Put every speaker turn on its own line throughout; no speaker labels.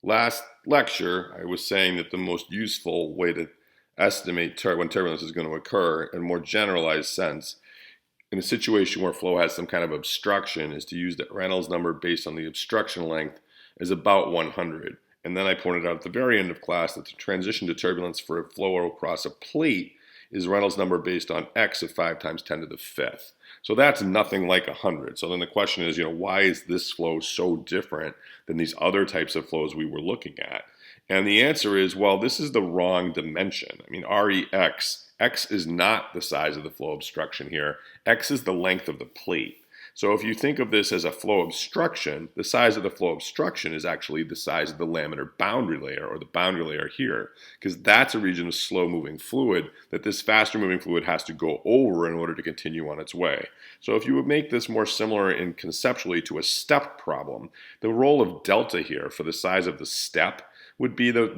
Last lecture, I was saying that the most useful way to estimate when turbulence is going to occur in a more generalized sense in a situation where flow has some kind of obstruction is to use the Reynolds number based on the obstruction length is about 100. And then I pointed out at the very end of class that the transition to turbulence for a flow across a plate is Reynolds number based on x of 5 times 10 to the fifth. So that's nothing like 100. So then the question is, why is this flow so different than these other types of flows we were looking at? And the answer is, well, this is the wrong dimension. I mean, REX, X is not the size of the flow obstruction here. X is the length of the plate. So if you think of this as a flow obstruction, the size of the flow obstruction is actually the size of the laminar boundary layer, or the boundary layer here, because that's a region of slow-moving fluid that this faster-moving fluid has to go over in order to continue on its way. So if you would make this more similar in conceptually to a step problem, the role of delta here for the size of the step would be the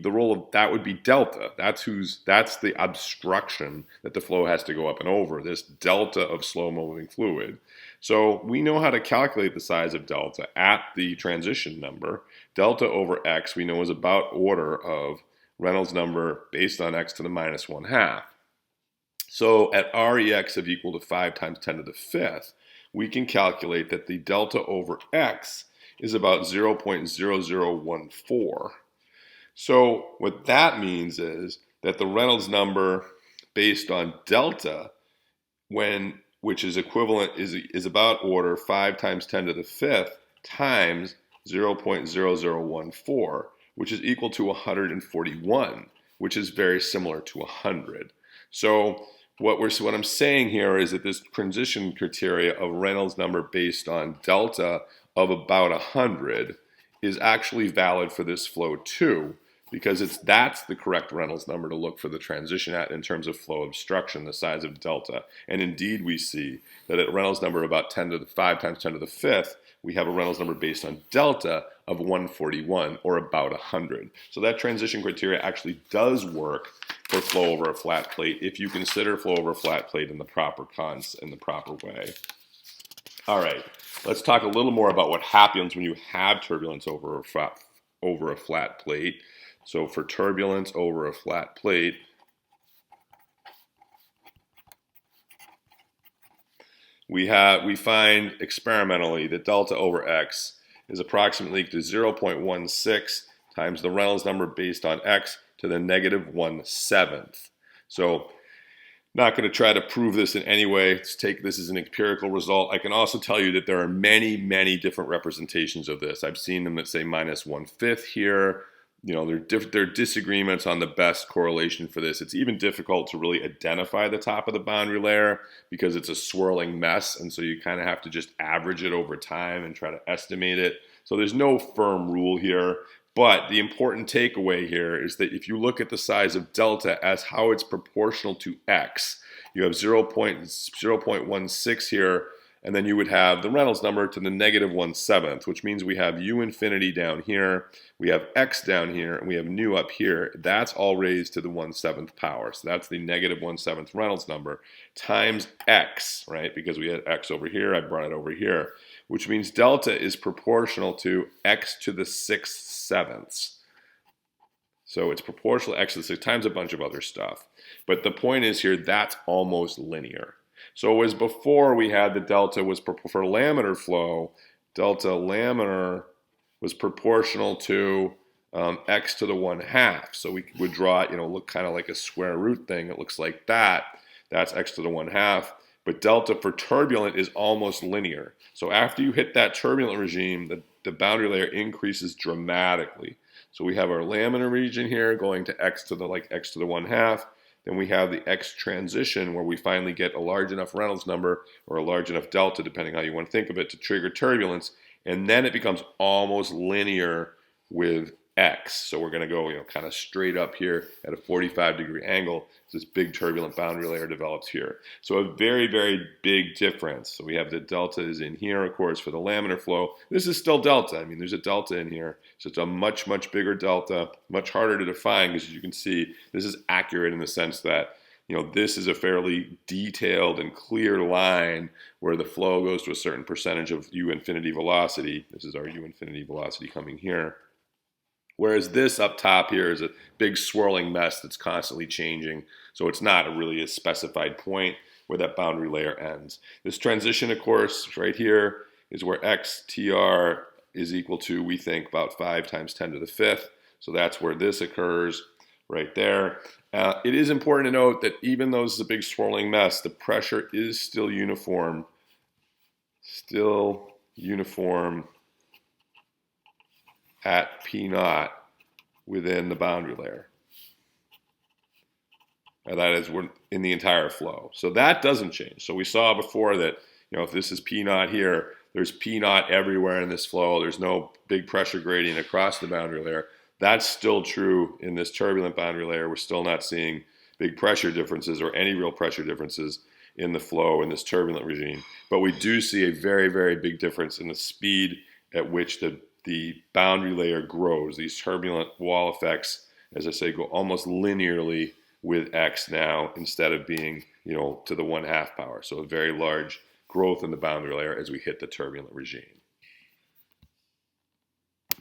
role of that would be delta. That's the obstruction that the flow has to go up and over, this delta of slow moving fluid. So we know how to calculate the size of delta at the transition number. Delta over x we know is about order of Reynolds number based on x to the minus 1/2. So at REX of equal to 5 times 10 to the fifth, we can calculate that the delta over x is about 0.0014. So what that means is that the Reynolds number based on delta, which is equivalent, is about order 5 times 10 to the fifth times 0.0014, which is equal to 141, which is very similar to 100. So what I'm saying here is that this transition criteria of Reynolds number based on delta of about 100 is actually valid for this flow too, because that's the correct Reynolds number to look for the transition at in terms of flow obstruction, the size of delta. And indeed we see that at Reynolds number about 10 to the 5 times 10 to the fifth, we have a Reynolds number based on delta of 141, or about 100. So that transition criteria actually does work for flow over a flat plate if you consider flow over a flat plate in the proper way. All right, let's talk a little more about what happens when you have turbulence over a flat plate. So for turbulence over a flat plate, we find experimentally that delta over x is approximately equal to 0.16 times the Reynolds number based on x to the negative 1/7. So not going to try to prove this in any way. Let's take this as an empirical result. I can also tell you that there are many, many different representations of this. I've seen them that say minus 1/5 here. There are disagreements on the best correlation for this. It's even difficult to really identify the top of the boundary layer because it's a swirling mess, and so you kind of have to just average it over time and try to estimate it. So there's no firm rule here. But the important takeaway here is that if you look at the size of delta as how it's proportional to x, you have 0.16 here, and then you would have the Reynolds number to the negative 1/7, which means we have u infinity down here, we have x down here, and we have nu up here. That's all raised to the 1/7 power. So that's the negative 1/7 Reynolds number times x, right? Because we had x over here, I brought it over here, which means delta is proportional to x to the 6/7. So it's proportional to x to the 6 times a bunch of other stuff. But the point is here, that's almost linear. So as before we had the delta was for laminar flow, delta laminar was proportional to x to the 1/2. So we would draw it, look kind of like a square root thing. It looks like that. That's x to the 1/2. But delta for turbulent is almost linear. So after you hit that turbulent regime, the boundary layer increases dramatically. So we have our laminar region here going to x to the 1/2. Then we have the x transition where we finally get a large enough Reynolds number or a large enough delta, depending how you want to think of it, to trigger turbulence. And then it becomes almost linear with x. So we're going to go kind of straight up here at a 45-degree angle. This big turbulent boundary layer develops here. So a very, very big difference. So we have the delta is in here, of course, for the laminar flow. This is still delta. I mean, there's a delta in here. So it's a much, much bigger delta, much harder to define because as you can see, this is accurate in the sense that this is a fairly detailed and clear line where the flow goes to a certain percentage of u infinity velocity. This is our u infinity velocity coming here. Whereas this up top here is a big swirling mess that's constantly changing. So it's not really a specified point where that boundary layer ends. This transition, of course, right here is where xtr is equal to, we think, about 5 times 10 to the fifth. So that's where this occurs right there. It is important to note that even though this is a big swirling mess, the pressure is still uniform. Still uniform at P naught within the boundary layer. And that is in the entire flow. So that doesn't change. So we saw before that, if this is P naught here, there's P naught everywhere in this flow. There's no big pressure gradient across the boundary layer. That's still true in this turbulent boundary layer. We're still not seeing big pressure differences or any real pressure differences in the flow in this turbulent regime. But we do see a very, very big difference in the speed at which the boundary layer grows. These turbulent wall effects, as I say, go almost linearly with x now instead of being, to the 1/2 power. So a very large growth in the boundary layer as we hit the turbulent regime.